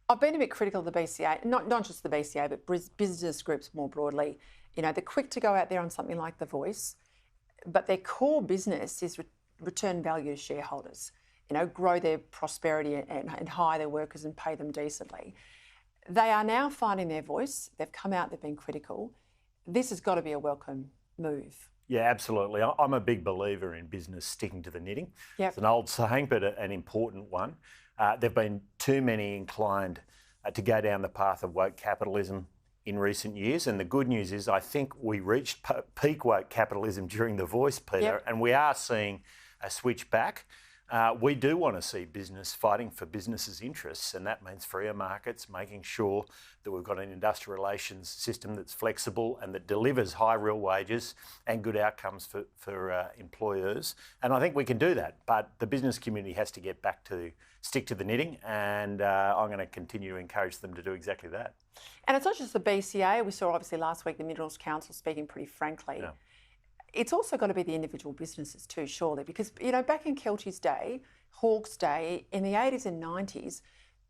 I've been a bit critical of the BCA, not just the BCA, but business groups more broadly. You know, they're quick to go out there on something like The Voice, but their core business is return value to shareholders, you know, grow their prosperity and hire their workers and pay them decently. They are now finding their voice. They've come out, they've been critical. This has got to be a welcome move. Yeah, absolutely. I'm a big believer in business sticking to the knitting. Yep. It's an old saying, but an important one. There have been too many inclined to go down the path of woke capitalism in recent years. And the good news is I think we reached peak woke capitalism during The Voice, Peter, Yep. and we are seeing a switch back. We do want to see business fighting for businesses' interests, and that means freer markets, making sure that we've got an industrial relations system that's flexible and that delivers high real wages and good outcomes for employers. And I think we can do that, but the business community has to get back to stick to the knitting, and I'm going to continue to encourage them to do exactly that. And it's not just the BCA. We saw obviously last week the Minerals Council speaking pretty frankly. Yeah. It's also got to be the individual businesses too, surely, because, you know, back in Kelty's day, Hawke's day, in the 80s and 90s,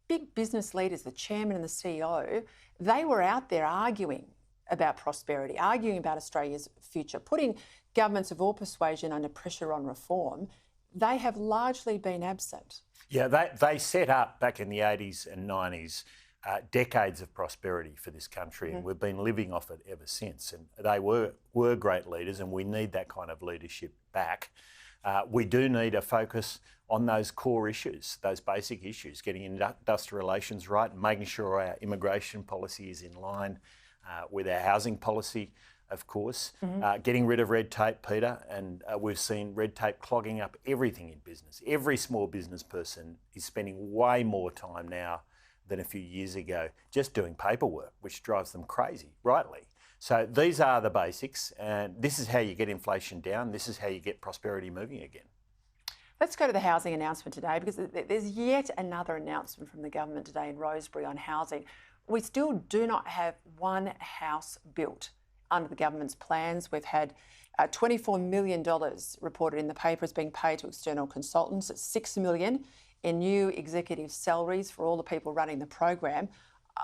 big business leaders, the chairman and the CEO, they were out there arguing about prosperity, arguing about Australia's future, putting governments of all persuasion under pressure on reform. They have largely been absent. Yeah, they set up back in the 80s and 90s decades of prosperity for this country, and we've been living off it ever since. And they were great leaders, and we need that kind of leadership back. We do need a focus on those core issues, those basic issues, getting industrial relations right and making sure our immigration policy is in line with our housing policy, of course. Getting rid of red tape, Peter, and we've seen red tape clogging up everything in business. Every small business person is spending way more time now than a few years ago just doing paperwork, which drives them crazy, rightly. So these are the basics, and this is how you get inflation down. This is how you get prosperity moving again. Let's go to the housing announcement today, because there's yet another announcement from the government today in Rosebery on housing. We still do not have one house built under the government's plans. We've had $24 million reported in the paper as being paid to external consultants. It's $6 million in new executive salaries for all the people running the program.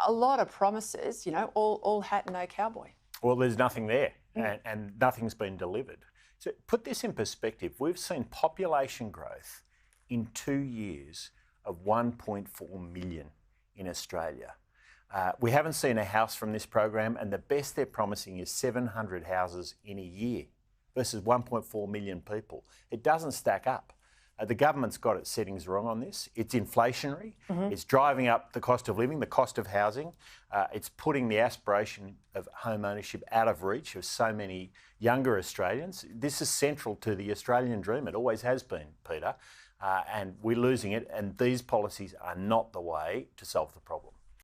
A lot of promises, you know, all hat and no cowboy. Well, there's nothing there, and nothing's been delivered. So put this in perspective. We've seen population growth in 2 years of 1.4 million in Australia. We haven't seen a house from this program, and the best they're promising is 700 houses in a year versus 1.4 million people. It doesn't stack up. The government's got its settings wrong on this. It's inflationary. It's driving up the cost of living, the cost of housing. It's putting the aspiration of home ownership out of reach of so many younger Australians. This is central to the Australian dream. It always has been, Peter, and we're losing it. And these policies are not the way to solve the problem.